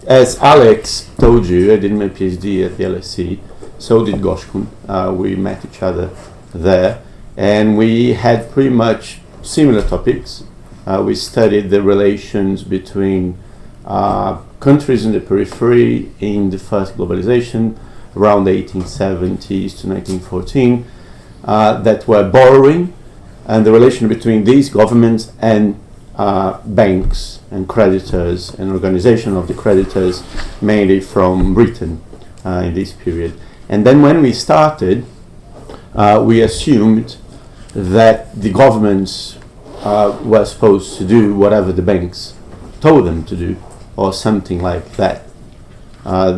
As Alex told you, I did my PhD at the LSE, so did Goshkun. We met each other there, and we had pretty much similar topics. We studied the relations between countries in the periphery in the first globalization, around the 1870s to 1914, that were borrowing, and the relation between these governments and banks and creditors and organization of the creditors, mainly from Britain in this period. And then when we started, we assumed that the governments were supposed to do whatever the banks told them to do, or something like that.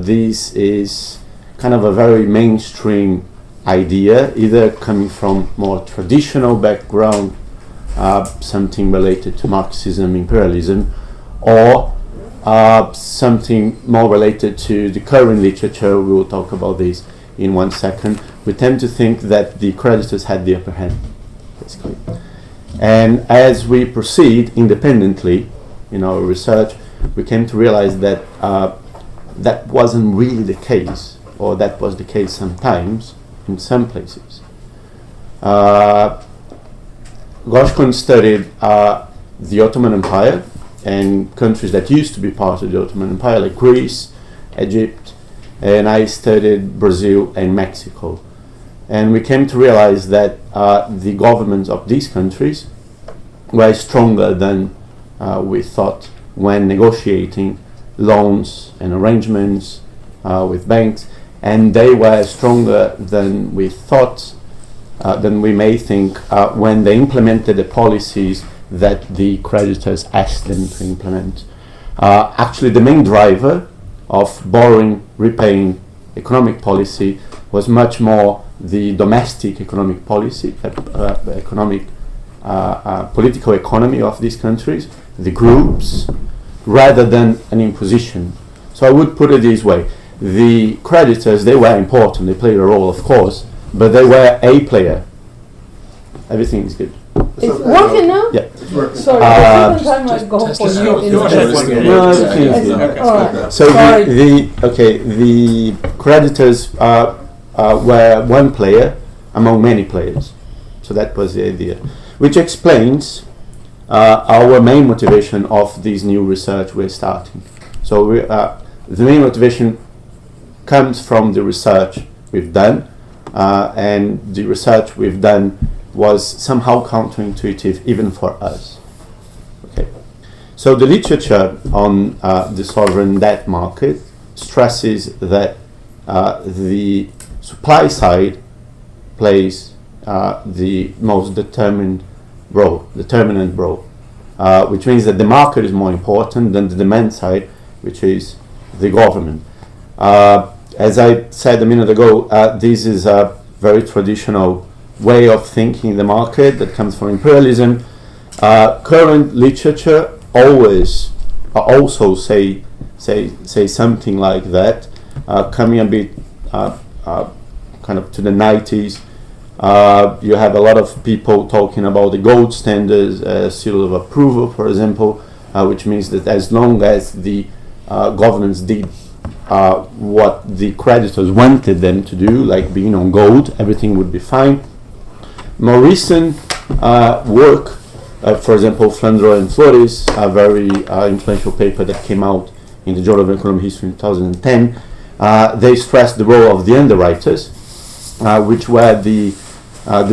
This is kind of a very mainstream idea, either coming from more traditional background, something related to Marxism, imperialism, or something more related to the current literature. We will talk about this in 1 second. We tend to think that the creditors had the upper hand, basically. And as we proceed independently in our research, we came to realize that that wasn't really the case, or that was the case sometimes in some places. Goshkun studied the Ottoman Empire and countries that used to be part of the Ottoman Empire, like Greece, Egypt, and I studied Brazil and Mexico. And we came to realize that the governments of these countries were stronger than we thought when negotiating loans and arrangements with banks, and they were stronger than we thought, than we may think, when they implemented the policies that the creditors asked them to implement. Actually, the main driver of borrowing, repaying economic policy was much more the domestic economic policy, political economy of these countries, the groups, rather than an imposition. So I would put it this way: the creditors, they were important, they played a role, of course, but they were a player. Everything is good. It's working now? Yeah. It's working. Sorry, the second time I go for you. No, everything is good. Alright. So the creditors were one player among many players. So that was the idea, which explains our main motivation of this new research we're starting. So the main motivation comes from the research we've done, and the research we've done was somehow counterintuitive even for us. Okay, so the literature on the sovereign debt market stresses that the supply side plays the most determinant role, which means that the market is more important than the demand side, which is the government. As I said a minute ago, this is a very traditional way of thinking the market that comes from imperialism. Current literature always also say something like that, coming a bit kind of to the 90s. You have a lot of people talking about the gold standards, seal of approval, for example, which means that as long as the governments did what the creditors wanted them to do, like being on gold, everything would be fine. More recent work, for example, Flandreau and Flores, a very influential paper that came out in the Journal of Economic History in 2010, they stressed the role of the underwriters, which were the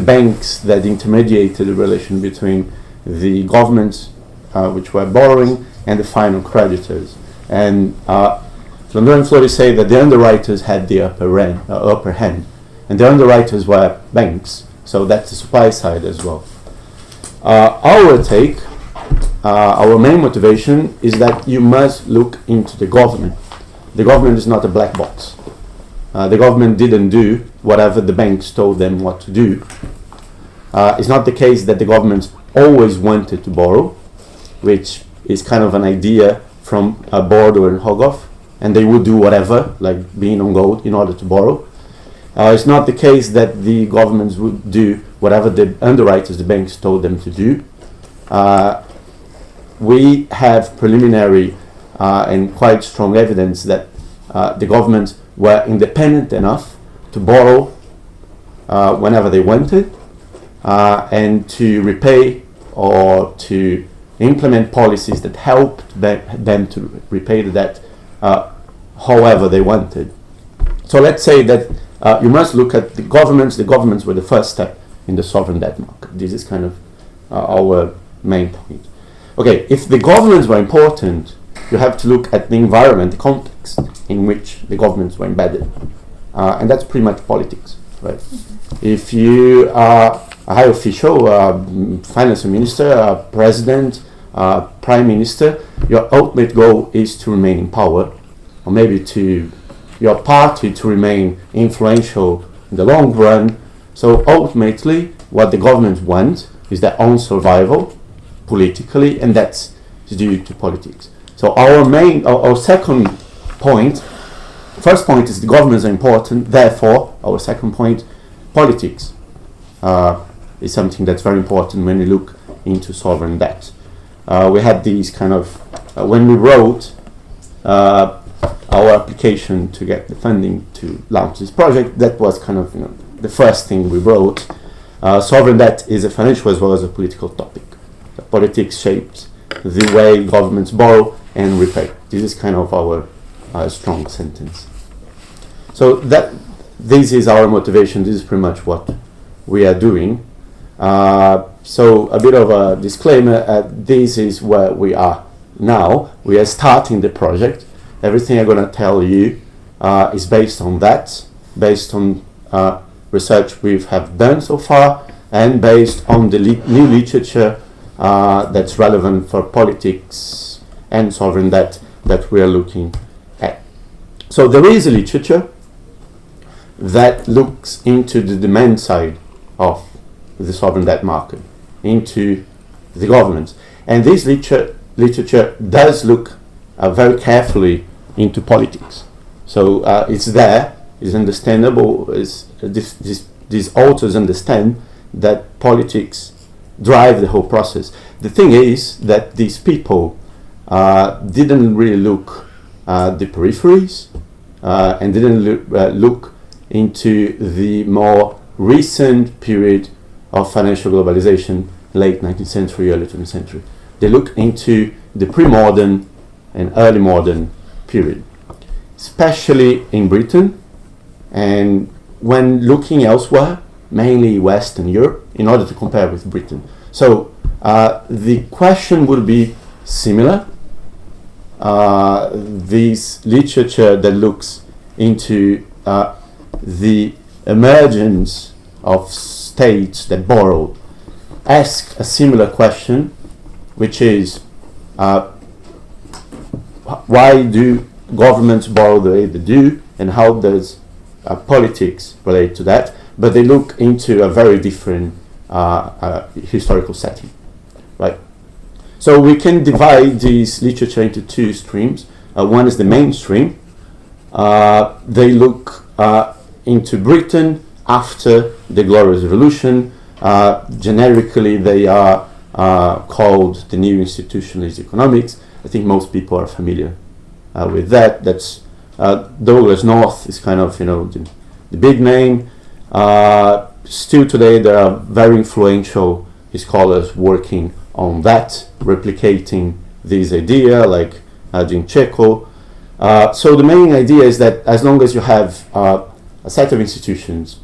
banks that intermediated the relation between the governments, which were borrowing, and the final creditors. And Flandreau and Flores say that the underwriters had the upper hand, and the underwriters were banks. So that's the supply side as well. Our take, our main motivation is that you must look into the government. The government is not a black box. The government didn't do whatever the banks told them what to do. It's not the case that the governments always wanted to borrow, which is kind of an idea from Bordeaux and Hogarth, and they would do whatever, like being on gold, in order to borrow. It's not the case that the governments would do whatever the underwriters, the banks, told them to do. We have preliminary and quite strong evidence that the governments were independent enough to borrow whenever they wanted and to repay or to implement policies that helped them to repay the debt however they wanted. So let's say that you must look at the governments. The governments were the first step in the sovereign debt market. This is kind of our main point. Okay, if the governments were important, you have to look at the environment, the context in which the governments were embedded. And that's pretty much politics, right? If you are a high official, finance minister, president, prime minister, your ultimate goal is to remain in power, or maybe to your party to remain influential in the long run. So ultimately, what the governments want is their own survival politically, and that's due to politics. So our second point, first point is the governments are important, therefore our second point, politics is something that's very important when we look into sovereign debt. We had these kind of, when we wrote our application to get the funding to launch this project, that was kind of the first thing we wrote. Sovereign debt is a financial as well as a political topic. The politics shapes the way governments borrow and repay. This is kind of our strong sentence. So this is our motivation. This is pretty much what we are doing. So a bit of a disclaimer, this is where we are now. We are starting the project. Everything I'm going to tell you is based on that, based on research we have done so far, and based on the new literature that's relevant for politics and sovereign debt that we are looking at. So there is a literature that looks into the demand side of the sovereign debt market, into the governments. And this literature does look very carefully into politics. So it's there, it's understandable, these authors understand that politics drive the whole process. The thing is that these people didn't really look the peripheries and didn't look into the more recent period of financial globalization, late 19th century, early 20th century. They look into the pre-modern and early modern period, especially in Britain, and when looking elsewhere, mainly Western Europe, in order to compare with Britain. So the question would be similar. This literature that looks into the emergence of states that borrow ask a similar question, which is why do governments borrow the way they do, and how does politics relate to that? But they look into a very different historical setting, right? So we can divide this literature into two streams. One is the mainstream. They look into Britain after the Glorious Revolution. Generically, they are called the New Institutionalist Economics. I think most people are familiar with that. That's Douglas North is kind of the big name. Still today, there are very influential scholars working on that, replicating this idea, like Jim Checo. So the main idea is that as long as you have a set of institutions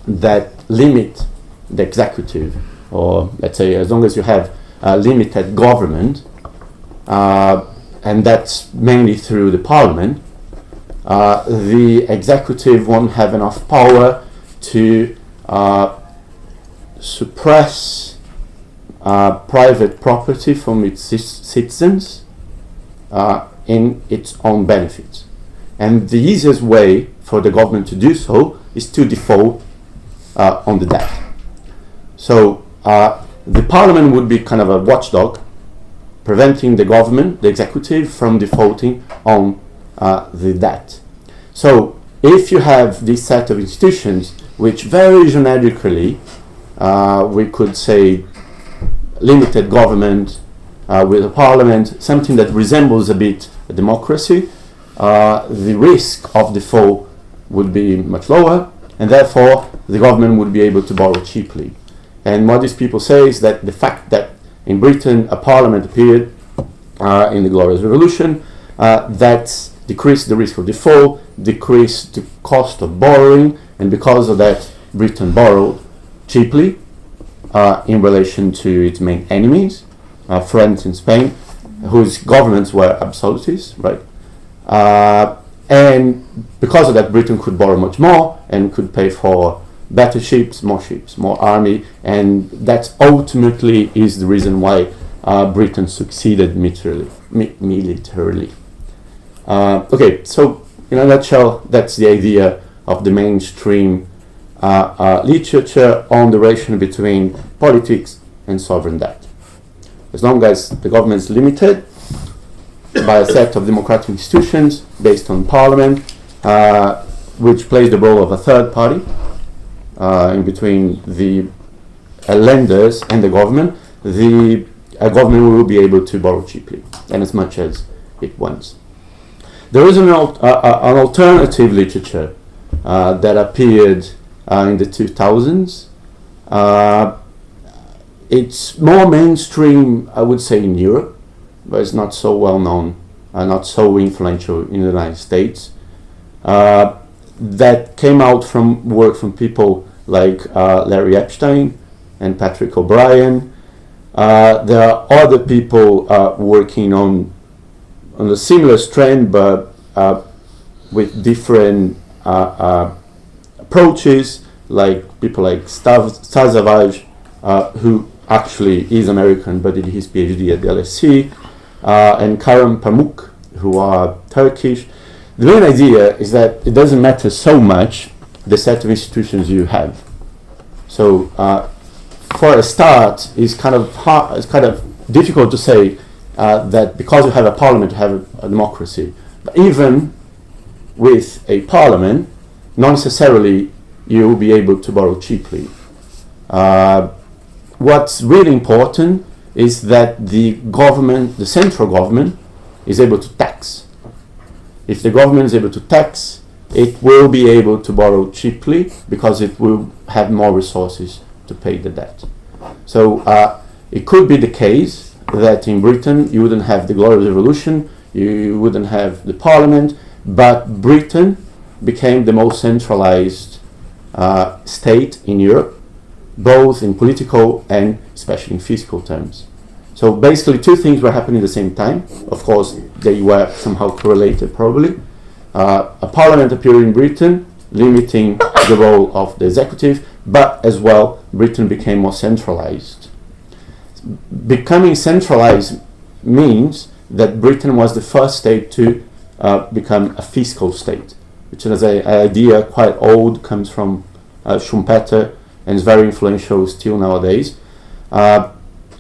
that limit the executive, or let's say as long as you have limited government, and that's mainly through the parliament, the executive won't have enough power to suppress private property from its citizens in its own benefit. And the easiest way for the government to do so is to default on the debt. So the parliament would be kind of a watchdog, preventing the government, the executive, from defaulting on the debt. So if you have this set of institutions, which very generically we could say limited government with a parliament, something that resembles a bit a democracy, the risk of default would be much lower, and therefore the government would be able to borrow cheaply. And what these people say is that the fact that in Britain a parliament appeared in the Glorious Revolution that decreased the risk of default, decreased the cost of borrowing, and because of that Britain borrowed cheaply in relation to its main enemies, France and Spain, whose governments were absolutists, right? And because of that, Britain could borrow much more and could pay for better ships, more army, and that ultimately is the reason why Britain succeeded militarily. Okay, so in a nutshell, that's the idea of the mainstream literature on the relation between politics and sovereign debt. As long as the government is limited by a set of democratic institutions based on parliament, which plays the role of a third party in between the lenders and the government, the government will be able to borrow cheaply and as much as it wants. There is an alternative literature that appeared in the 2000s. It's more mainstream, I would say, in Europe, but it's not so well known, not so influential in the United States. That came out from work from people like Larry Epstein and Patrick O'Brien. There are other people working on a similar strand, but with different approaches, like people like Savage, who actually is American but did his PhD at the LSE, and Karan Pamuk, who are Turkish. The main idea is that it doesn't matter so much the set of institutions you have. So for a start, it's kind of hard, it's kind of difficult to say that because you have a parliament, you have a democracy. But even with a parliament, not necessarily you will be able to borrow cheaply. What's really important is that the government, the central government, is able to tax. If the government is able to tax, it will be able to borrow cheaply because it will have more resources to pay the debt. So it could be the case that in Britain you wouldn't have the Glorious Revolution, you wouldn't have the parliament, but Britain became the most centralized state in Europe, both in political and especially in fiscal terms. So basically two things were happening at the same time. Of course, they were somehow correlated probably. A parliament appeared in Britain, limiting the role of the executive, but as well, Britain became more centralized. Becoming centralized means that Britain was the first state to become a fiscal state, which is an idea quite old, comes from Schumpeter, and is very influential still nowadays.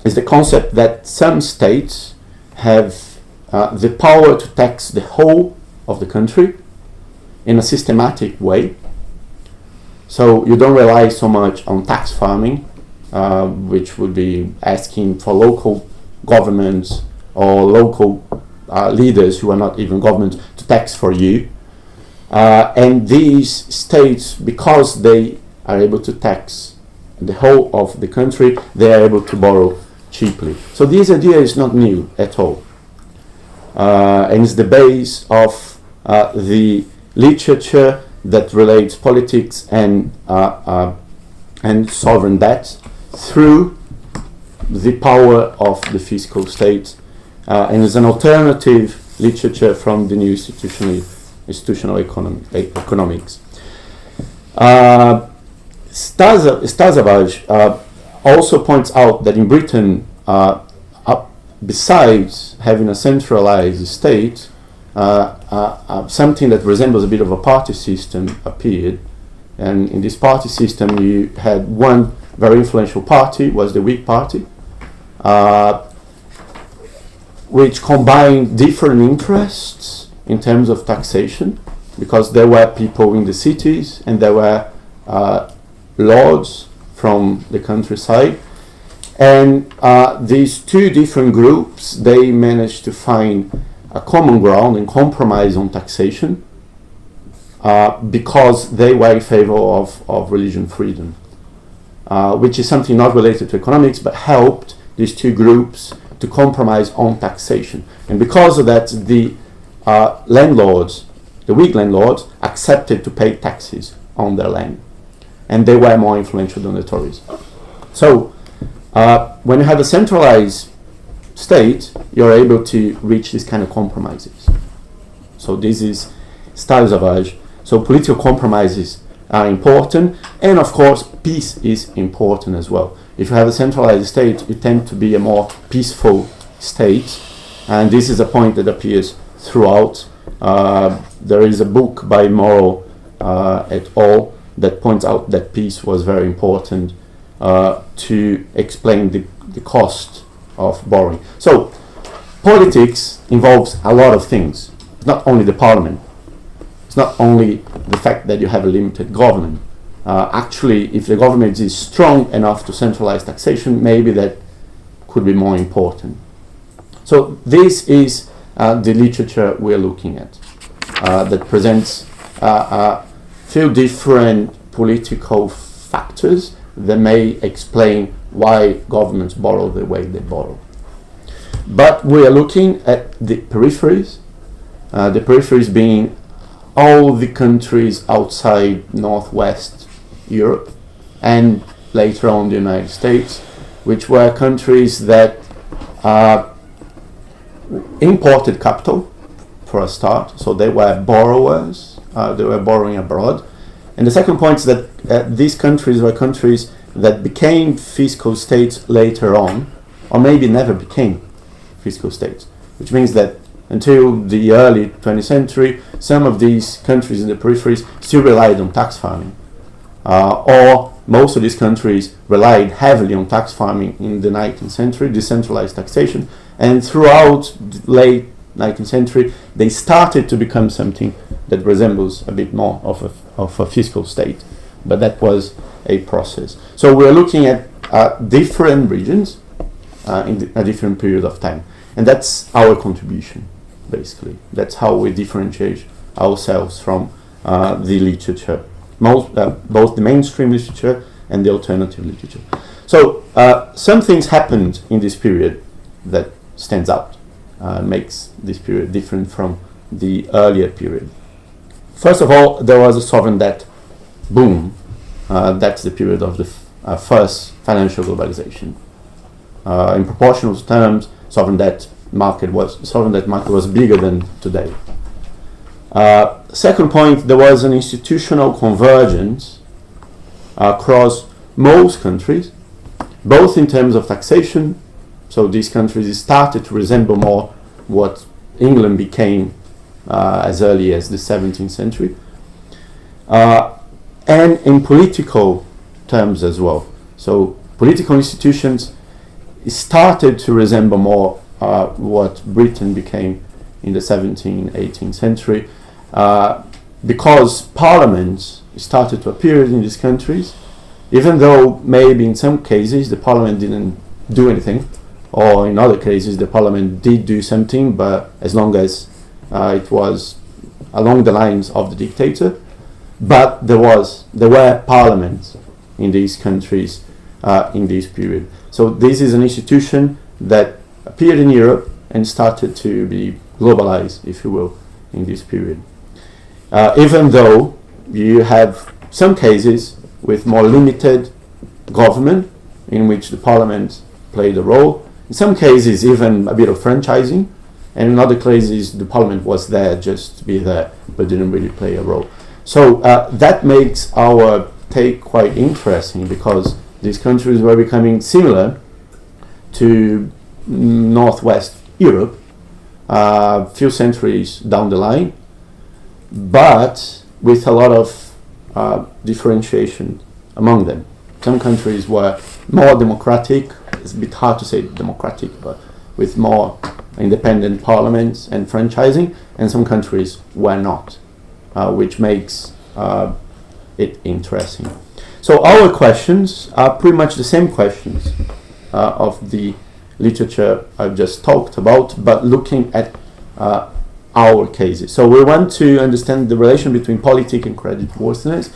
Is the concept that some states have the power to tax the whole of the country in a systematic way. So you don't rely so much on tax farming, which would be asking for local governments or local leaders who are not even governments to tax for you. And these states, because they are able to tax the whole of the country, they are able to borrow cheaply. So this idea is not new at all. And it's the base of the literature that relates politics and sovereign debt through the power of the fiscal state, and is an alternative literature from the new institutional economics. Stasavage also points out that in Britain, besides having a centralized state, something that resembles a bit of a party system appeared. And in this party system, you had one very influential party, was the Whig Party, which combined different interests in terms of taxation, because there were people in the cities and there were lords from the countryside. And these two different groups, they managed to find a common ground and compromise on taxation because they were in favor of religion freedom, which is something not related to economics, but helped these two groups to compromise on taxation. And because of that, the landlords, the Whig landlords, accepted to pay taxes on their land. And they were more influential than the Tories. So, when you have a centralized state, you're able to reach these kind of compromises. So this is styles of age. So political compromises are important, and of course peace is important as well. If you have a centralized state, you tend to be a more peaceful state, and this is a point that appears throughout. There is a book by Morrow et al. That points out that peace was very important to explain the cost of borrowing. So politics involves a lot of things. It's not only the parliament. It's not only the fact that you have a limited government. Actually, if the government is strong enough to centralize taxation, maybe that could be more important. So this is the literature we're looking at that presents a few different political factors that may explain why governments borrow the way they borrow. But we are looking at the peripheries being all the countries outside Northwest Europe and later on the United States, which were countries that imported capital for a start, so they were borrowers, they were borrowing abroad. And the second point is that these countries were countries that became fiscal states later on, or maybe never became fiscal states, which means that until the early 20th century, some of these countries in the peripheries still relied on tax farming, or most of these countries relied heavily on tax farming in the 19th century, decentralized taxation, and throughout the late 19th century, they started to become something that resembles a bit more of a fiscal state, but that was a process. So we're looking at different regions in a different period of time, and that's our contribution, basically. That's how we differentiate ourselves from the literature, both the mainstream literature and the alternative literature. So some things happened in this period that stands out, makes this period different from the earlier period. First of all, there was a sovereign debt boom. That's the period of the first financial globalization. In proportional terms, sovereign debt market was bigger than today. Second point, there was an institutional convergence across most countries, both in terms of taxation. So these countries started to resemble more what England became as early as the 17th century, and in political terms as well. So political institutions started to resemble more what Britain became in the 17th, 18th century, because parliaments started to appear in these countries, even though maybe in some cases the parliament didn't do anything, or in other cases the parliament did do something, but as long as it was along the lines of the dictator. But there were parliaments in these countries in this period. So this is an institution that appeared in Europe and started to be globalized, if you will, in this period. Even though you have some cases with more limited government in which the parliament played a role, in some cases even a bit of franchising, and in other cases the parliament was there just to be there but didn't really play a role. So that makes our take quite interesting, because these countries were becoming similar to Northwest Europe a few centuries down the line, but with a lot of differentiation among them. Some countries were more democratic, it's a bit hard to say democratic, but with more independent parliaments and franchising, and some countries were not, which makes it interesting. So our questions are pretty much the same questions of the literature I've just talked about, but looking at our cases. So we want to understand the relation between polity and creditworthiness.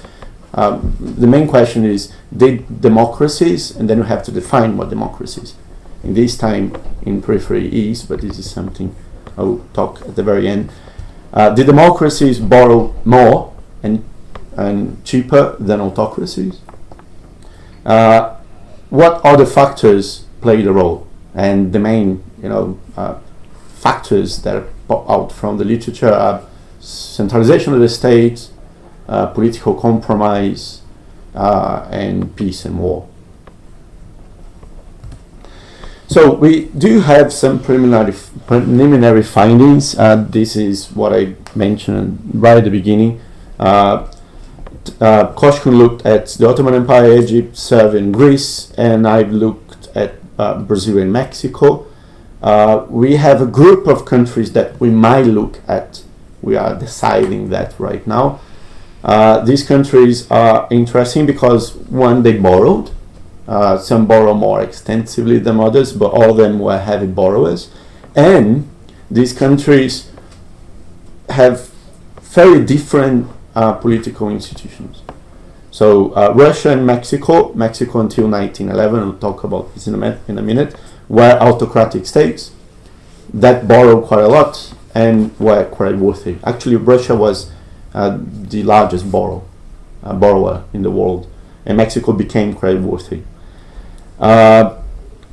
The main question is, did democracies, and then we have to define what democracies. In this time, in periphery is, but this is something I will talk at the very end. Did democracies borrow more and cheaper than autocracies? What other factors played a role? And the main, factors that pop out from the literature are centralization of the state, political compromise, and peace and war. So we do have some preliminary findings. This is what I mentioned right at the beginning. Koshkin looked at the Ottoman Empire, Egypt, Serbia, and Greece, and I've looked at Brazil and Mexico. We have a group of countries that we might look at. We are deciding that right now. These countries are interesting because, one, they borrowed. Some borrow more extensively than others, but all of them were heavy borrowers. And these countries have very different political institutions. So Russia and Mexico until 1911, we'll talk about this in a minute, were autocratic states that borrowed quite a lot and were creditworthy. Actually, Russia was the largest borrower in the world, and Mexico became creditworthy.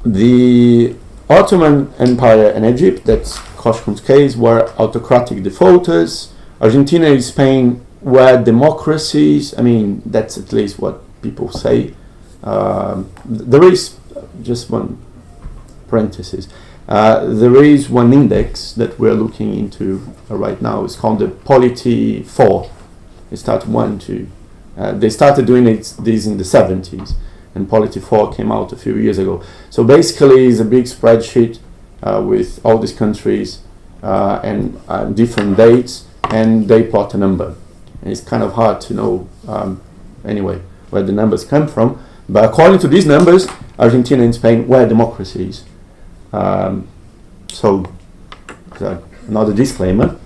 The Ottoman Empire and Egypt, that's Koshkin's case, were autocratic defaulters. Argentina and Spain were democracies. I mean, that's at least what people say. There is just one parenthesis. There is one index that we're looking into right now. It's called the polity 4. They started they started doing this in the 70s, and polity 4 came out a few years ago. So basically, it's a big spreadsheet with all these countries and different dates, and they plot a number. And it's kind of hard to know anyway where the numbers come from. But according to these numbers, Argentina and Spain were democracies. So another disclaimer.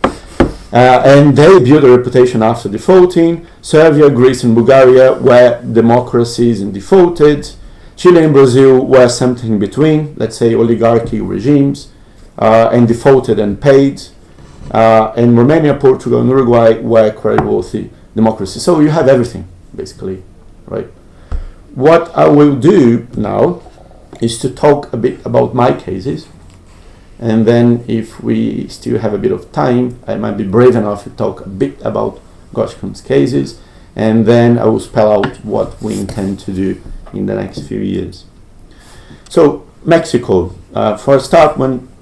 And they built a reputation after defaulting. Serbia, Greece, and Bulgaria were democracies and defaulted. Chile and Brazil were something in between, let's say oligarchic regimes, and defaulted and paid. And Romania, Portugal, and Uruguay were creditworthy democracies. So you have everything, basically, right? What I will do now is to talk a bit about my cases, and then if we still have a bit of time, I might be brave enough to talk a bit about Koshkin's cases, and then I will spell out what we intend to do in the next few years. So Mexico, for a start,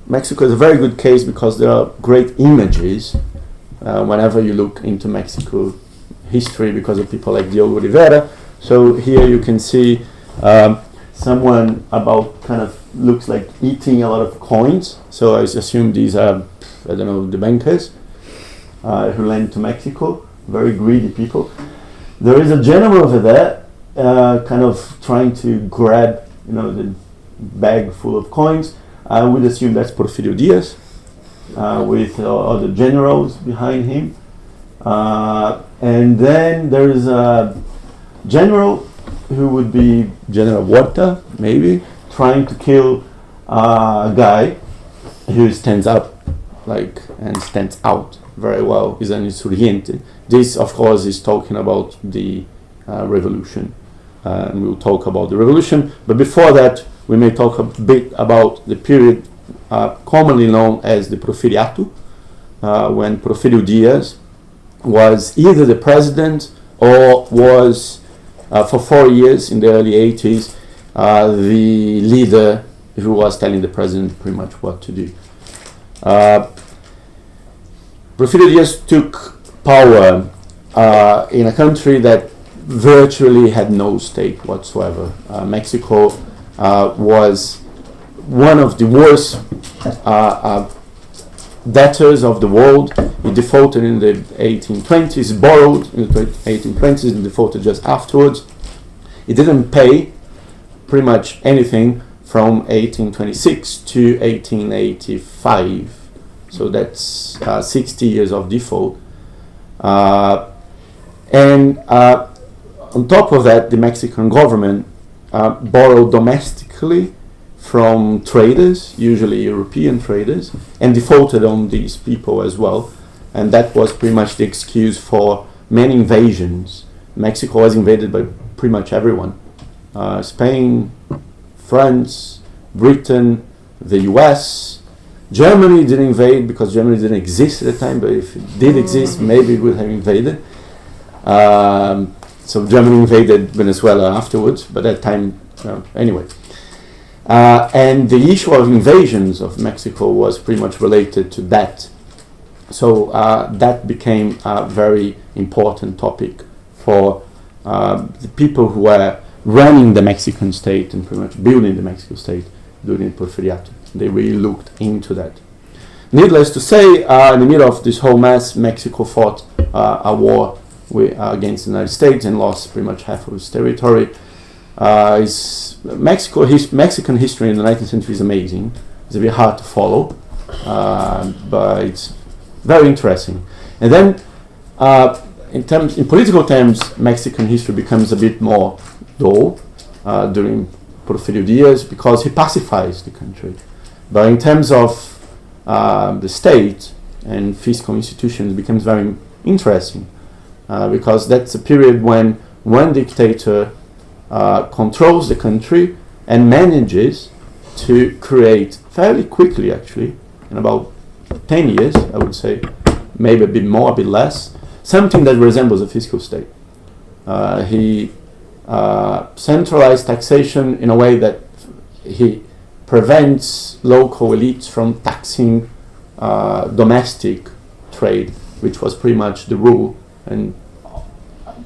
Mexico is a very good case because there are great images whenever you look into Mexico history because of people like Diego Rivera. So here you can see someone about kind of looks like eating a lot of coins. So I assume these are, the bankers who lend to Mexico, very greedy people. There is a general over there kind of trying to grab, the bag full of coins. I would assume that's Porfirio Diaz with other generals behind him. And then there is a general who would be General Huerta, maybe, trying to kill a guy who stands up and stands out very well, is an insurgente. This, of course, is talking about the revolution. And we'll talk about the revolution. But before that, we may talk a bit about the period commonly known as the Porfiriato, when Porfirio Diaz was either the president or was, for 4 years in the early 80s, the leader who was telling the president pretty much what to do. Porfirio Diaz took power in a country that virtually had no state whatsoever. Mexico was one of the worst debtors of the world. It defaulted in the 1820s, borrowed in the 1820s, and defaulted just afterwards. It didn't pay pretty much anything from 1826 to 1885. So that's 60 years of default. And on top of that, the Mexican government borrowed domestically from traders, usually European traders, and defaulted on these people as well. And that was pretty much the excuse for many invasions. Mexico was invaded by pretty much everyone. Spain, France, Britain, the US. Germany didn't invade because Germany didn't exist at the time, but if it did exist, maybe it would have invaded. So Germany invaded Venezuela afterwards, but at that time, anyway. And the issue of invasions of Mexico was pretty much related to that. So that became a very important topic for the people who were running the Mexican state and pretty much building the Mexican state during the Porfiriato. They really looked into that. Needless to say, in the middle of this whole mess, Mexico fought a war against the United States and lost pretty much half of its territory. Mexican history in the 19th century is amazing. It's a bit hard to follow, but it's very interesting. And then, in political terms, Mexican history becomes a bit more dull during Porfirio Diaz because he pacifies the country. But in terms of the state and fiscal institutions, it becomes very interesting because that's a period when one dictator controls the country and manages to create fairly quickly, actually, in about 10 years, I would say, maybe a bit more, a bit less, something that resembles a fiscal state. He centralized taxation in a way that he prevents local elites from taxing domestic trade, which was pretty much the rule and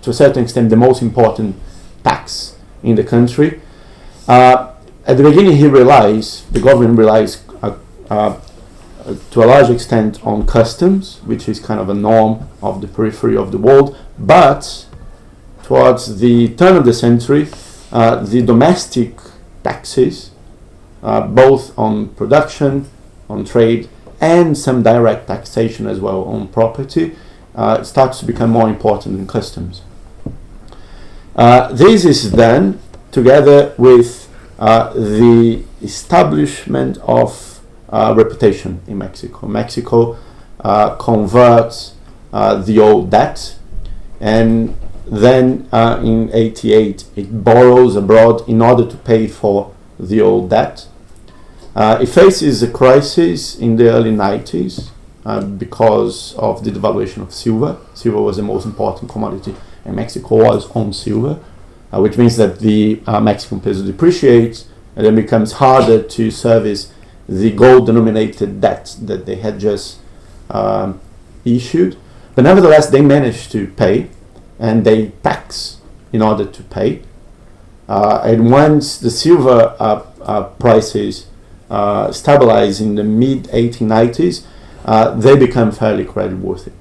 to a certain extent the most important tax in the country. At the beginning the government relies to a large extent on customs, which is kind of a norm of the periphery of the world, but towards the turn of the century, the domestic taxes, both on production, on trade, and some direct taxation as well on property, starts to become more important than customs. This is done together with the establishment of reputation in Mexico. Mexico converts the old debt, and then in 88 it borrows abroad in order to pay for the old debt. It faces a crisis in the early 90s because of the devaluation of silver. Silver was the most important commodity, and Mexico was on silver, which means that the Mexican peso depreciates, and then becomes harder to service the gold-denominated debt that they had just issued. But nevertheless, they managed to pay, and they tax in order to pay. And once the silver prices stabilize in the mid-1890s, they become fairly creditworthy.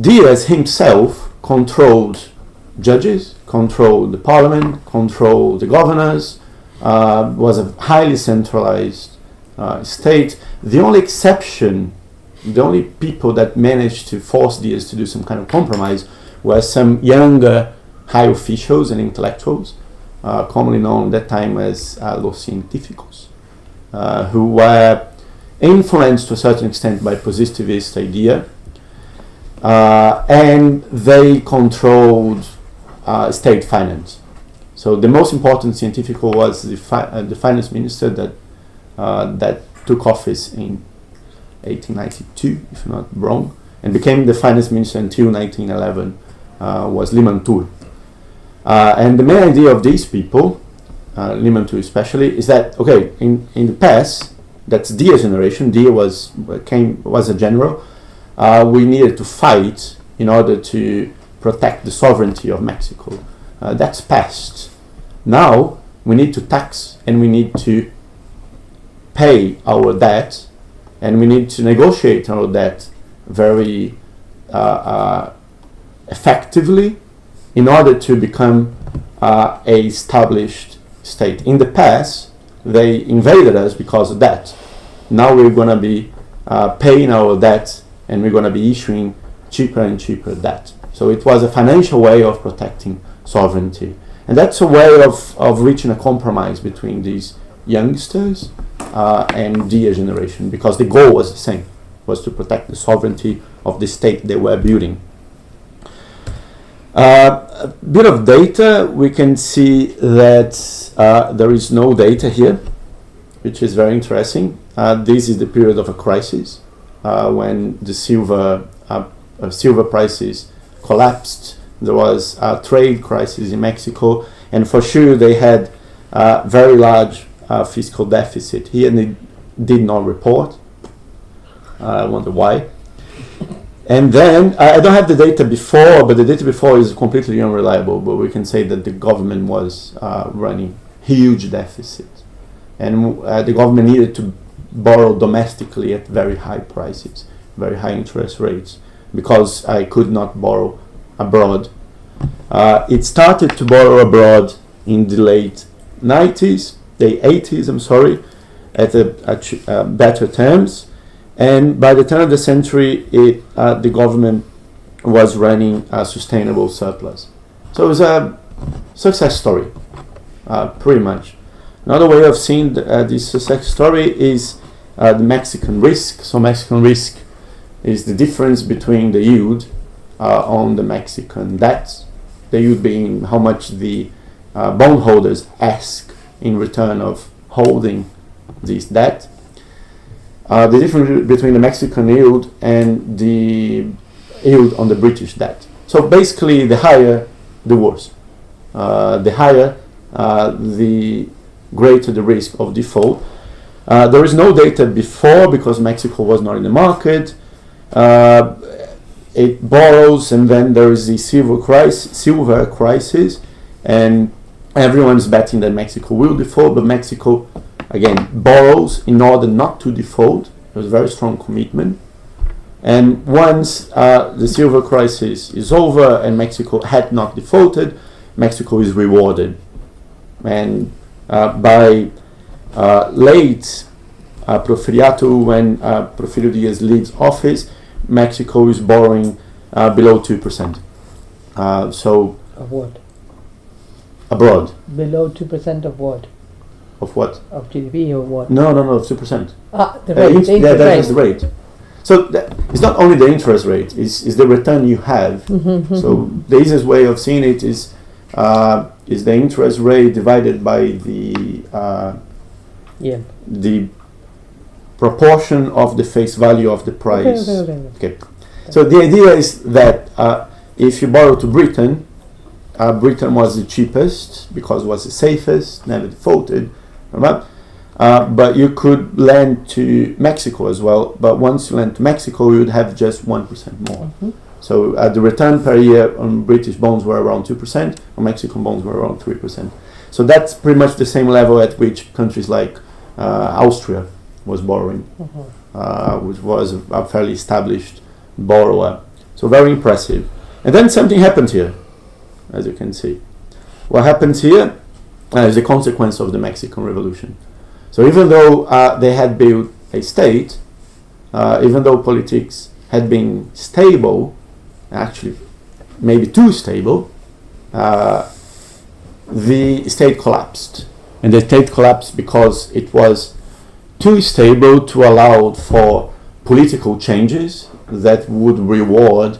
Diaz himself controlled judges, controlled the parliament, controlled the governors, was a highly centralized state. The only exception, the only people that managed to force Diaz to do some kind of compromise were some younger high officials and intellectuals, commonly known at that time as los científicos, who were influenced to a certain extent by positivist idea, and they controlled state finance. So the most important científico was the finance minister that took office in 1892, if I'm not wrong, and became the finance minister until 1911, was Limantur. And the main idea of these people, Limantur especially, is that, okay, in the past, that's Diaz's generation, Diaz was a general, we needed to fight in order to protect the sovereignty of Mexico. That's past. Now, we need to tax and we need to pay our debt, and we need to negotiate our debt very effectively in order to become a established state. In the past, they invaded us because of that. Now we're going to be paying our debt, and we're going to be issuing cheaper and cheaper debt. So it was a financial way of protecting sovereignty. And that's a way of reaching a compromise between these youngsters and the generation, because the goal was the same, was to protect the sovereignty of the state they were building. A bit of data, we can see that there is no data here, which is very interesting. This is the period of a crisis when the silver prices collapsed. There was a trade crisis in Mexico, and for sure they had very large fiscal deficit here, and they did not report. I wonder why. And then, I don't have the data before, but the data before is completely unreliable, but we can say that the government was running huge deficits. And the government needed to borrow domestically at very high prices, very high interest rates, because I could not borrow abroad. It started to borrow abroad in the late 90s, the 80s, I'm sorry, at better terms. And by the turn of the century, the government was running a sustainable surplus. So it was a success story, pretty much. Another way of seeing this success story is the Mexican risk. So Mexican risk is the difference between the yield on the Mexican debt, the yield being how much the bondholders ask in return of holding this debt. The difference between the Mexican yield and the yield on the British debt. So basically, the higher, the worse. The higher, the greater the risk of default. There is no data before because Mexico was not in the market. It borrows, and then there is the silver crisis, and everyone's betting that Mexico will default, but Mexico again borrows in order not to default. There's a very strong commitment, and once the silver crisis is over and Mexico had not defaulted, Mexico is rewarded, and by late Porfiriato, when Porfirio Diaz leaves office, Mexico is borrowing below 2%. So of what? Abroad. Below 2% of what? Of what? Of GDP or what? No, 2%. The rate. That is the rate. So it's not only the interest rate; it's the return you have. So the easiest way of seeing it is the interest rate divided by the proportion of the face value of the price. Okay. So the idea is that if you borrow to Britain, Britain was the cheapest because it was the safest, never defaulted. Right? But you could lend to Mexico as well. But once you lend to Mexico, you would have just 1% more. So the return per year on British bonds were around 2%, on Mexican bonds were around 3%. So that's pretty much the same level at which countries like Austria was borrowing, which was a fairly established borrower. So very impressive. And then something happened here, as you can see. What happens here is a consequence of the Mexican Revolution. So even though they had built a state, even though politics had been stable, actually maybe too stable, the state collapsed. And the state collapsed because it was too stable to allow for political changes that would reward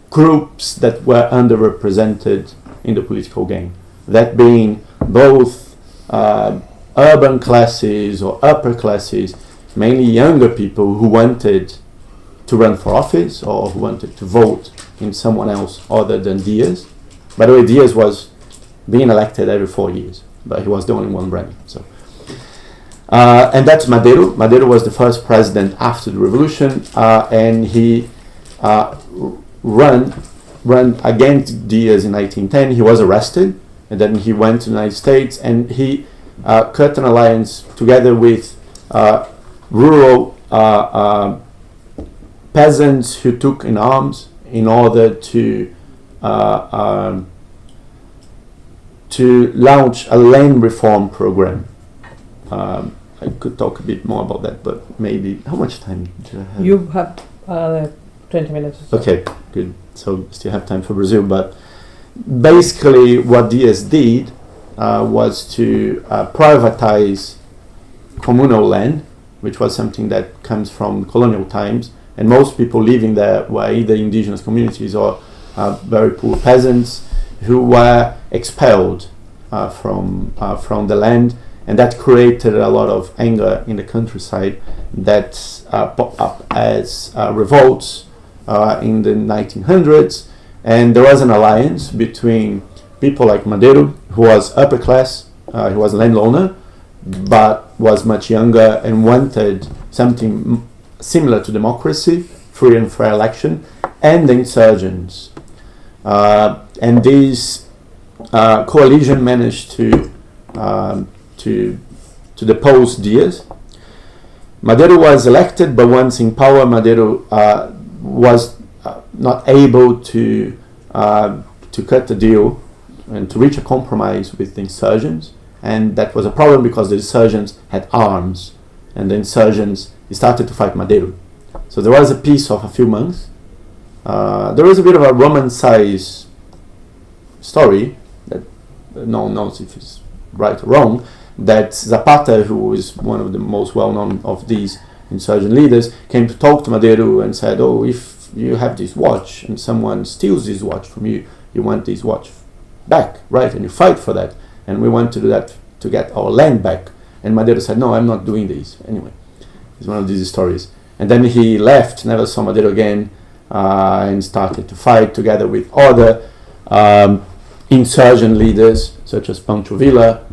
groups that were underrepresented in the political game. That being both urban classes or upper classes, mainly younger people who wanted to run for office or who wanted to vote in someone else other than Diaz. By the way, Diaz was being elected every 4 years, but he was the only one running. So, and that's Madero. Madero was the first president after the revolution, and he ran against Diaz in 1910. He was arrested, and then he went to the United States, and he cut an alliance together with rural peasants who took in arms in order to launch a land reform program. I could talk a bit more about that, but maybe how much time do I have? You have 20 minutes or so. Okay, good. So still have time for Brazil, but basically what Dias did was to privatize communal land, which was something that comes from colonial times, and most people living there were either indigenous communities or very poor peasants who were expelled from the land, and that created a lot of anger in the countryside that popped up as revolts in the 1900s. And there was an alliance between people like Madero, who was upper class, he was a landowner, but was much younger and wanted something similar to democracy, free and fair election, and the insurgents. And this coalition managed to depose Dias. Madero was elected, but once in power, Madero was not able to cut the deal and to reach a compromise with the insurgents, and that was a problem because the insurgents had arms, and the insurgents started to fight Madero. So there was a peace of a few months. There was a bit of a romanticized story that no one knows if it's right or wrong, that Zapata, who is one of the most well-known of these insurgent leaders, came to talk to Madero and said, oh, if you have this watch and someone steals this watch from you, you want this watch back, right? And you fight for that. And we want to do that to get our land back. And Madero said, no, I'm not doing this. Anyway, it's one of these stories. And then he left, never saw Madero again, and started to fight together with other insurgent leaders, such as Pancho Villa.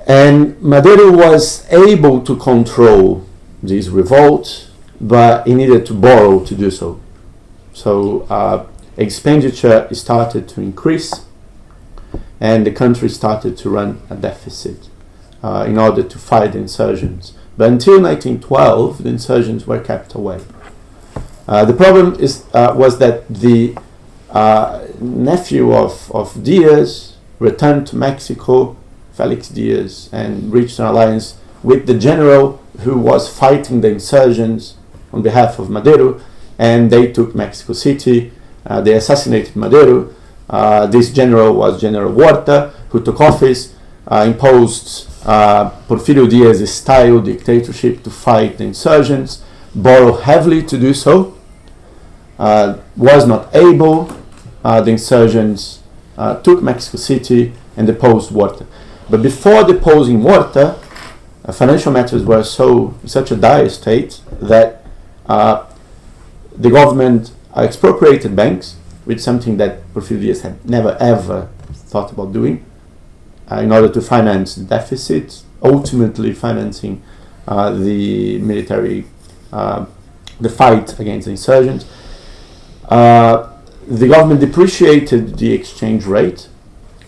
And Madero was able to control these revolts, but he needed to borrow to do so. So expenditure started to increase, and the country started to run a deficit in order to fight the insurgents. But until 1912, the insurgents were kept away. The problem was that the nephew of Diaz returned to Mexico, Felix Diaz, and reached an alliance with the general who was fighting the insurgents on behalf of Madero, and they took Mexico City. They assassinated Madero. This general was General Huerta, who took office, imposed Porfirio Diaz's style dictatorship to fight the insurgents, borrowed heavily to do so, was not able. The insurgents took Mexico City and deposed Huerta. But before deposing Huerta, financial matters were such a dire state that the government expropriated banks, which is something that Porfirio Diaz had never ever thought about doing, in order to finance the deficit, ultimately financing the military, the fight against the insurgents. The government depreciated the exchange rate,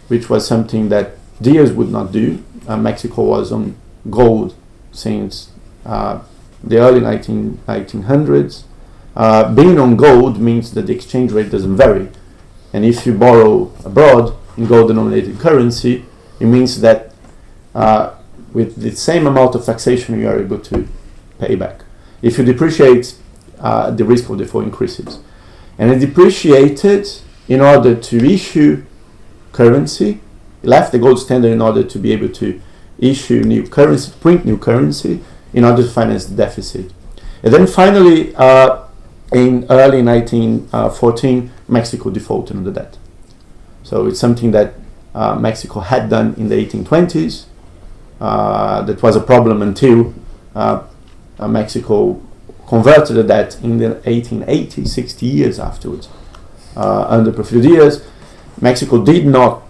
which was something that Diaz would not do. Mexico was on gold since the early 1900s. Being on gold means that the exchange rate doesn't vary. And if you borrow abroad in gold-denominated currency, it means that with the same amount of taxation you are able to pay back. If you depreciate, the risk of default increases. And it depreciated in order to issue currency. It left the gold standard in order to be able to issue new currency, print new currency, in order to finance the deficit. And then finally, in early 1914, Mexico defaulted on the debt. So it's something that Mexico had done in the 1820s. That was a problem until Mexico converted the debt in the 1880s, 60 years afterwards. Under Porfirio Diaz, Mexico did not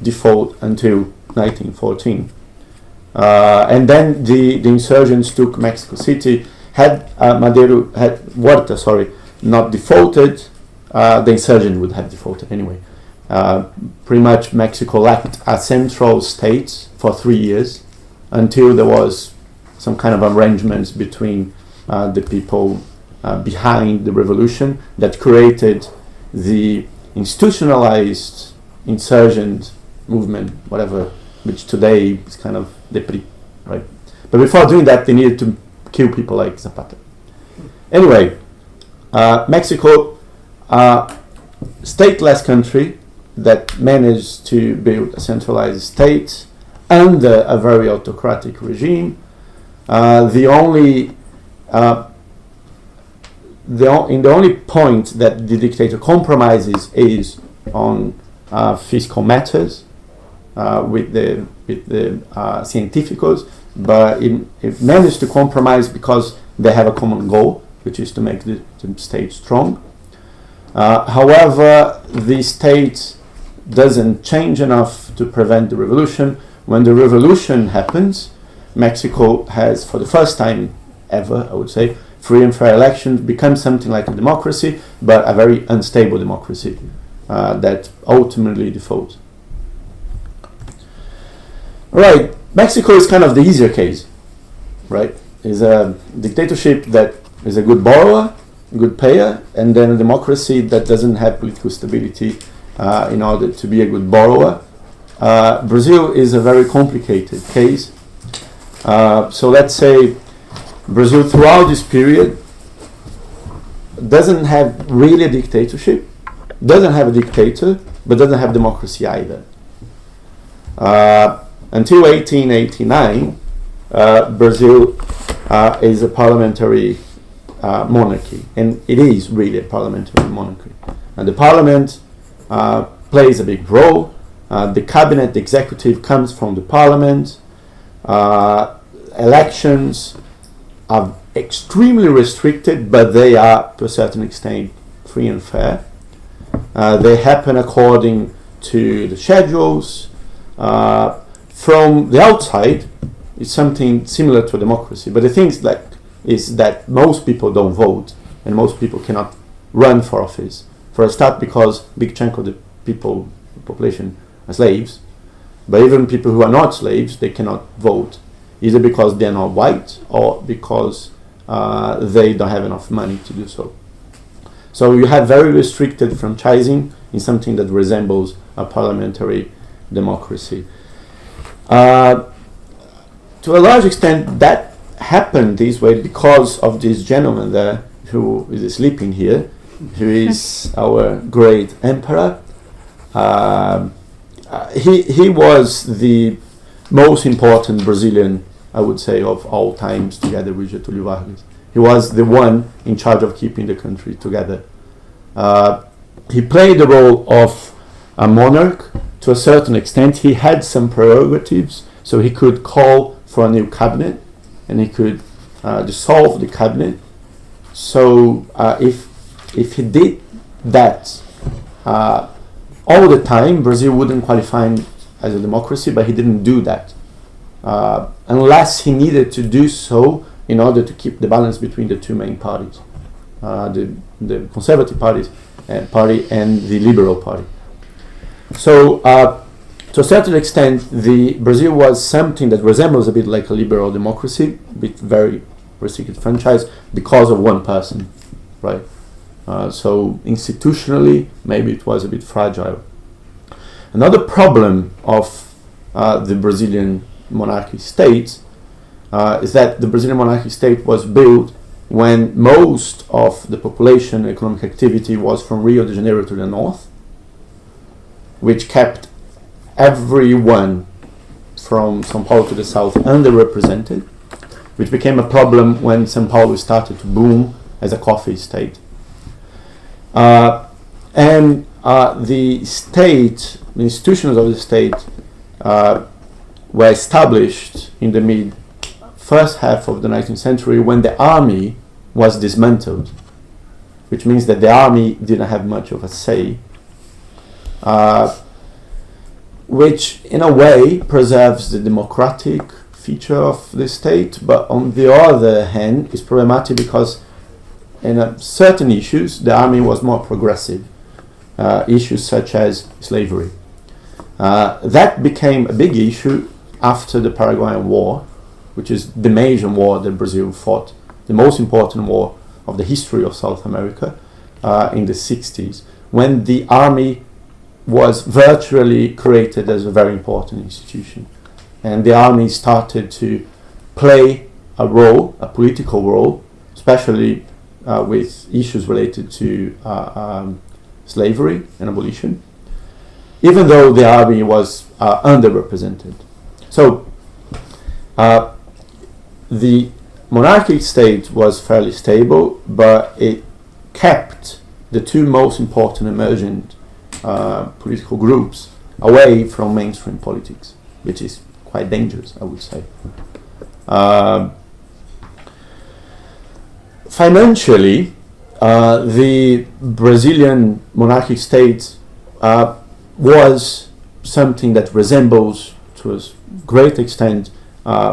default until 1914. And then the insurgents took Mexico City. Had Huerta not defaulted, the insurgent would have defaulted anyway. Pretty much Mexico lacked a central state for 3 years until there was some kind of arrangements between the people behind the revolution that created the institutionalized insurgent movement, whatever which today is kind of depri, right? But before doing that, they needed to kill people like Zapata. Anyway, Mexico, stateless country that managed to build a centralized state under a very autocratic regime. The only point that the dictator compromises is on fiscal matters with the científicos, but it managed to compromise because they have a common goal, which is to make the state strong. However, the state doesn't change enough to prevent the revolution. When the revolution happens, Mexico has, for the first time ever, I would say, free and fair elections, becomes something like a democracy, but a very unstable democracy that ultimately defaults. Right, Mexico is kind of the easier case, right? It's a dictatorship that is a good borrower, a good payer, and then a democracy that doesn't have political stability in order to be a good borrower. Brazil is a very complicated case. So let's say Brazil throughout this period doesn't have really a dictatorship, doesn't have a dictator, but doesn't have democracy either. Until 1889, Brazil is a parliamentary monarchy, and it is really a parliamentary monarchy. And the parliament plays a big role. The cabinet, the executive comes from the parliament. Elections are extremely restricted, but they are, to a certain extent, free and fair. They happen according to the schedules. From the outside, it's something similar to a democracy. But the thing is that most people don't vote, and most people cannot run for office. For a start, because a big chunk of the population are slaves. But even people who are not slaves, they cannot vote, either because they're not white or because they don't have enough money to do so. So you have very restricted franchising in something that resembles a parliamentary democracy. To a large extent, that happened this way because of this gentleman there who is sleeping here, who is our great emperor. He was the most important Brazilian, I would say, of all times, together with Getúlio Vargas. He was the one in charge of keeping the country together. He played the role of a monarch to a certain extent. He had some prerogatives, so he could call for a new cabinet, and he could dissolve the cabinet. So if he did that all the time, Brazil wouldn't qualify as a democracy, but he didn't do that. Unless he needed to do so in order to keep the balance between the two main parties, the Conservative party and the Liberal Party. So to a certain extent, Brazil was something that resembles a bit like a liberal democracy, with very restricted franchise because of one person, right? So institutionally, maybe it was a bit fragile. Another problem of the Brazilian monarchy state is that the Brazilian monarchy state was built when most of the population and economic activity was from Rio de Janeiro to the north, which kept everyone from São Paulo to the south underrepresented, which became a problem when São Paulo started to boom as a coffee state. And the state, the institutions of the state were established in the first half of the 19th century when the army was dismantled, which means that the army didn't have much of a say, which in a way preserves the democratic feature of the state, but on the other hand is problematic because in certain issues the army was more progressive, issues such as slavery. That became a big issue after the Paraguayan War, which is the major war that Brazil fought, the most important war of the history of South America, in the 60s, when the army was virtually created as a very important institution, and the army started to play a role, a political role, especially with issues related to slavery and abolition, even though the army was underrepresented. So the monarchic state was fairly stable, but it kept the two most important emergent political groups away from mainstream politics, which is quite dangerous, I would say. Financially, the Brazilian monarchic state was something that resembles, to a great extent,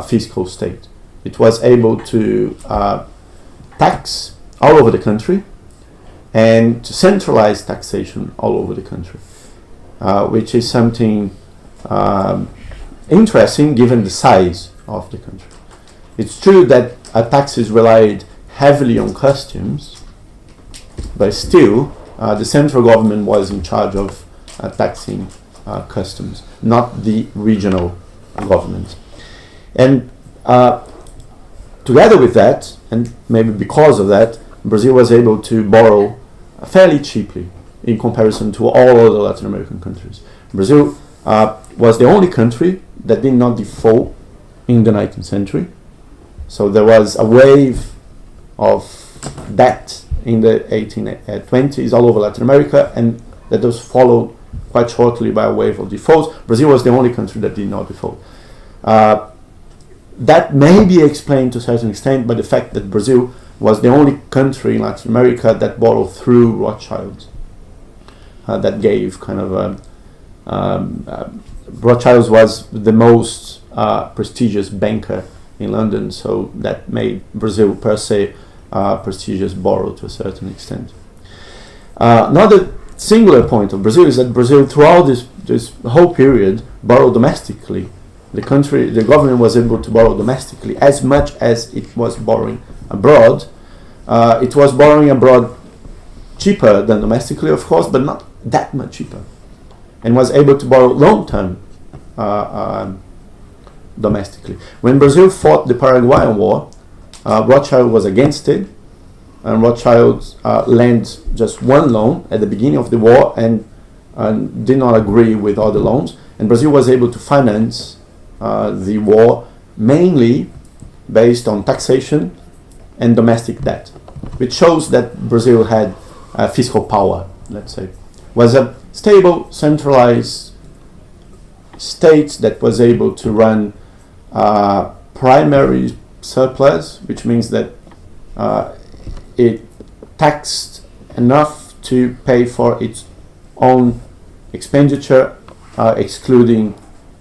fiscal state. It was able to tax all over the country and to centralize taxation all over the country, which is something interesting given the size of the country. It's true that taxes relied heavily on customs, but still the central government was in charge of taxing customs, not the regional government. And together with that, and maybe because of that, Brazil was able to borrow fairly cheaply in comparison to all other Latin American countries. Brazil was the only country that did not default in the 19th century. So there was a wave of debt in the 1820s all over Latin America, and that was followed quite shortly by a wave of defaults. Brazil was the only country that did not default. That may be explained to a certain extent by the fact that Brazil was the only country in Latin America that borrowed through Rothschilds. That gave kind of Rothschilds was the most prestigious banker in London, so that made Brazil per se prestigious borrow to a certain extent. Another singular point of Brazil is that Brazil, throughout this whole period, borrowed domestically. The government was able to borrow domestically as much as it was borrowing abroad. It was borrowing abroad cheaper than domestically, of course, but not that much cheaper, and was able to borrow long-term domestically. When Brazil fought the Paraguayan War, Rothschild was against it, and Rothschild lent just one loan at the beginning of the war and did not agree with other loans, and Brazil was able to finance the war mainly based on taxation and domestic debt, which shows that Brazil had fiscal power, let's say. Was a stable, centralized state that was able to run primary surplus, which means that it taxed enough to pay for its own expenditure, excluding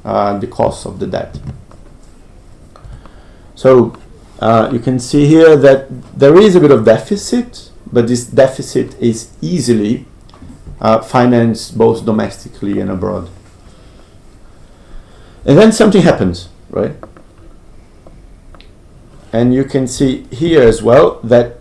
the cost of the debt. So you can see here that there is a bit of deficit, but this deficit is easily financed both domestically and abroad. And then something happens, right? And you can see here as well that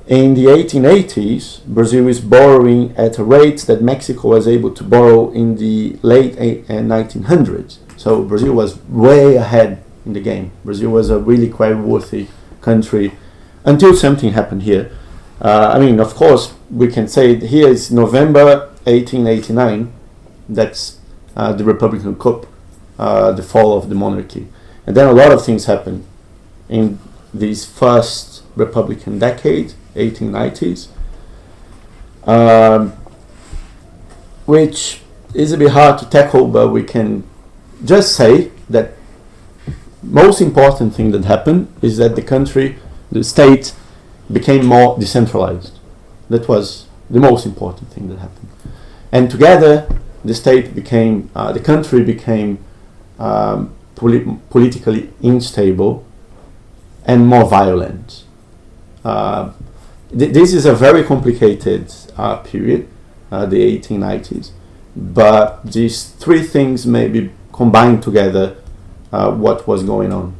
in the 1880s, Brazil is borrowing at a rate that Mexico was able to borrow in the late 1900s. So Brazil was way ahead in the game. Brazil was a really creditworthy country until something happened here. I mean, of course, we can say here is November 1889. That's the Republican coup, the fall of the monarchy. And then a lot of things happen in this first Republican decade, 1890s, which is a bit hard to tackle, but we can just say that most important thing that happened is that the state became more decentralized. That was the most important thing that happened. And together, the country became politically unstable and more violent. This is a very complicated period, the 1890s, but these three things may be combined together what was going on.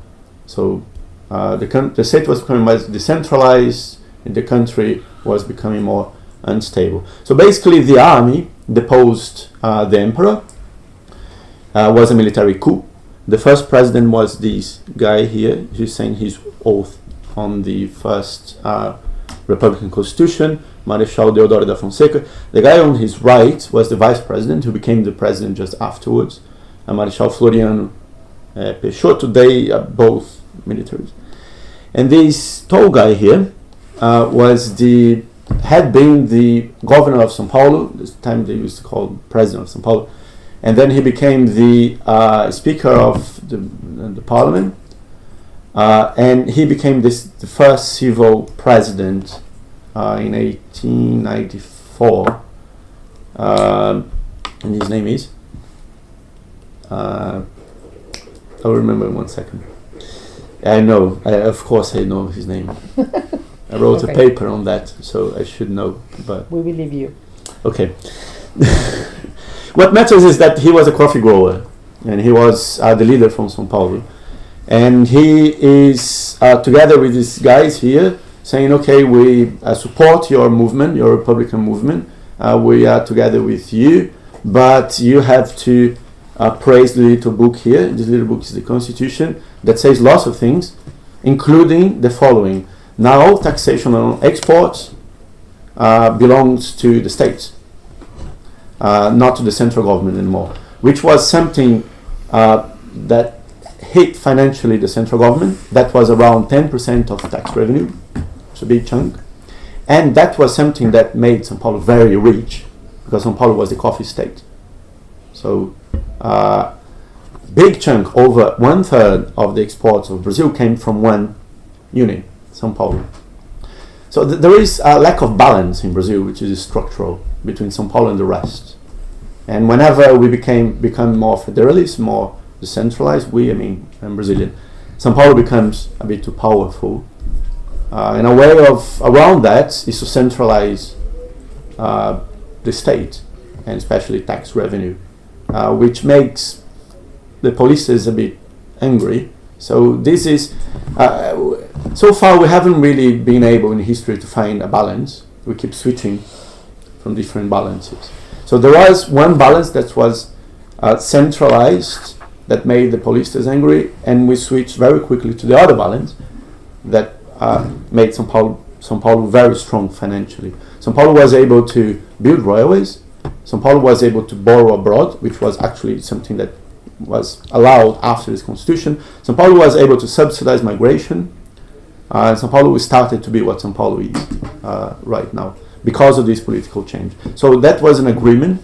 So the state was becoming more decentralized, and the country was becoming more unstable. So basically the army deposed the emperor, was a military coup. The first president was this guy here, who's saying his oath on the first Republican Constitution, Marechal Deodoro da Fonseca. The guy on his right was the vice president, who became the president just afterwards, Marechal Floriano Peixoto. They are both militaries. And this tall guy here had been the governor of São Paulo. This time they used to call him president of São Paulo. And then he became the speaker of the parliament. And he became the first civil president in 1894. And his name is? I'll remember in 1 second. I know, of course I know his name. I wrote a paper on that, so I should know. But we believe you. Okay. What matters is that he was a coffee grower, and he was the leader from São Paulo. And he is, together with these guys here, saying, okay, we support your movement, your Republican movement. We are together with you, but you have to praise the little book here. This little book is the Constitution that says lots of things, including the following. Now, taxation on exports belongs to the states, not to the central government anymore, which was something that hit financially the central government. That was around 10% of tax revenue. It's a big chunk. And that was something that made São Paulo very rich, because São Paulo was the coffee state. So, big chunk, over 1/3 of the exports of Brazil came from one unit, São Paulo. So there is a lack of balance in Brazil, which is structural, between São Paulo and the rest. And whenever we become more federalist, more decentralized, I'm Brazilian, São Paulo becomes a bit too powerful. And a way of around that is to centralize the state, and especially tax revenue, which makes the police a bit angry. So this is, so far we haven't really been able in history to find a balance. We keep switching from different balances. So there was one balance that was centralized, that made the police angry, and we switched very quickly to the other balance that made São Paulo very strong financially. São Paulo was able to build railways. São Paulo was able to borrow abroad, which was actually something that was allowed after this constitution. São Paulo was able to subsidize migration. São Paulo started to be what São Paulo is right now because of this political change. So that was an agreement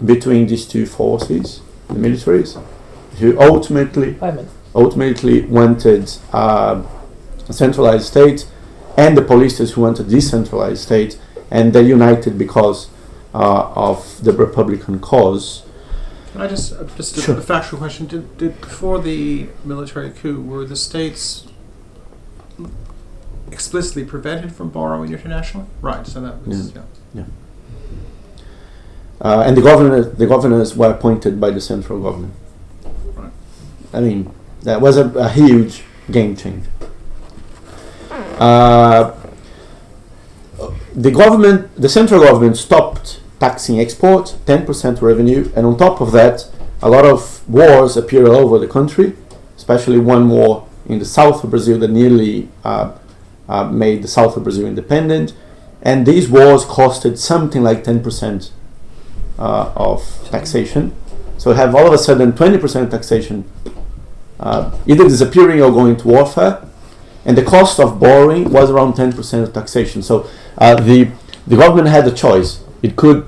between these two forces, the militaries, who ultimately wanted a centralized state, and the police who wanted decentralized state, and they united because of the Republican cause. Can I just Sure. a factual question? Did before the military coup, were the states explicitly prevented from borrowing internationally? Right. So that was And the governors were appointed by the central government. Right. That was a huge game changer. The central government stopped taxing export, 10% revenue, and on top of that, a lot of wars appeared all over the country, especially one war in the south of Brazil that nearly made the south of Brazil independent, and these wars costed something like 10% of taxation. So we have all of a sudden 20% taxation either disappearing or going to warfare, and the cost of borrowing was around 10% of taxation. So the government had a choice. It could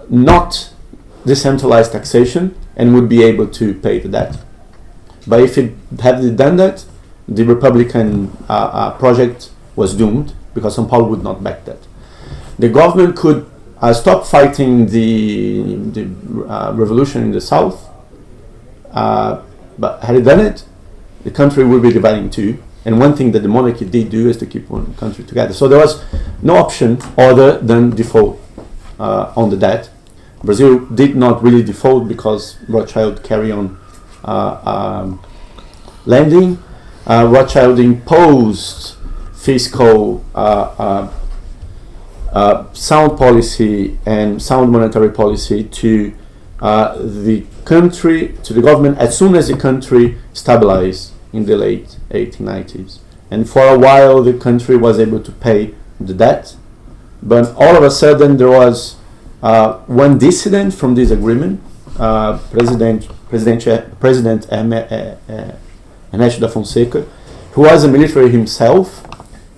not decentralize taxation and would be able to pay the debt. But if it had done that, the Republican project was doomed, because São Paulo would not back that. The government could stop fighting the revolution in the south, but had it done it, the country would be dividing too. And one thing that the monarchy did do is to keep one country together. So there was no option other than default on the debt. Brazil did not really default because Rothschild carried on lending. Rothschild imposed fiscal sound policy and sound monetary policy to the country, to the government, as soon as the country stabilized in the late 1890s. And for a while the country was able to pay the debt, but all of a sudden there was one dissident from this agreement, President Ernesto da Fonseca, who was a military himself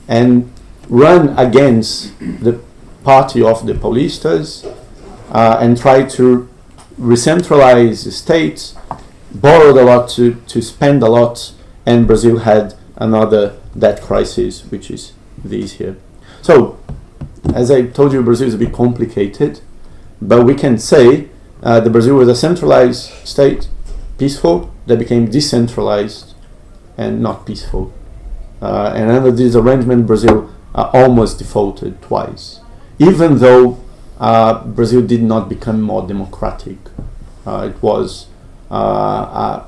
and run against the party of the Paulistas and tried to re-centralize the state, borrowed a lot to spend a lot, and Brazil had another debt crisis, which is this here. So, as I told you, Brazil is a bit complicated, but we can say that Brazil was a centralized state, peaceful, that became decentralized and not peaceful. And under this arrangement, Brazil almost defaulted twice, even though Brazil did not become more democratic. It was a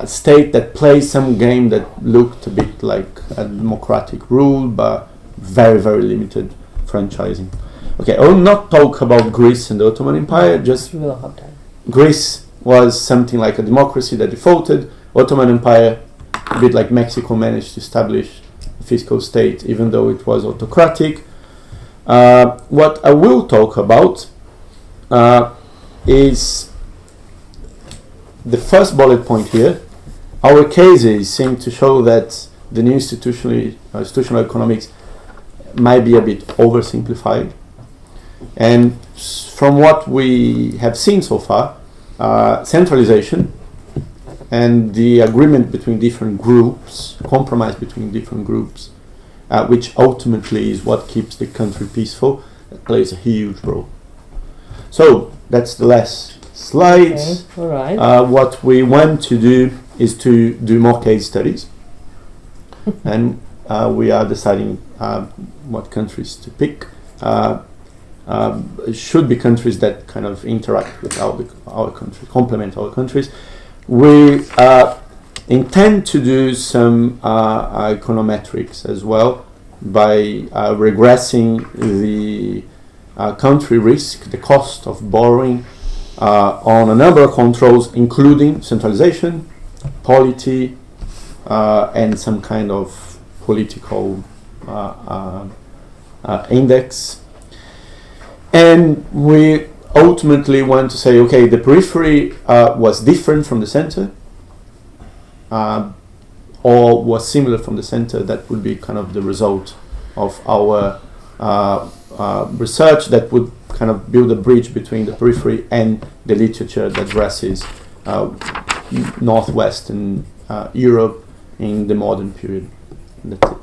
state that played some game that looked a bit like a democratic rule, but very, very limited franchising. Okay, I will not talk about Greece and the Ottoman Empire, just We will have time. Greece was something like a democracy that defaulted. Ottoman Empire, a bit like Mexico, managed to establish a fiscal state even though it was autocratic. What I will talk about is the first bullet point here. Our cases seem to show that the new institutional economics might be a bit oversimplified. And from what we have seen so far, centralization and the agreement between different groups, compromise between different groups, which ultimately is what keeps the country peaceful, plays a huge role. So that's the last slide. Okay, all right. What we want to do is to do more case studies, and we are deciding what countries to pick. Should be countries that kind of interact with our country, complement our countries. We intend to do some econometrics as well by regressing the country risk, the cost of borrowing on a number of controls, including centralization, polity, and some kind of political index. And we ultimately want to say, okay, the periphery was different from the center, or was similar from the center. That would be kind of the result of our research that would kind of build a bridge between the periphery and the literature that addresses Northwestern Europe in the modern period. That's it.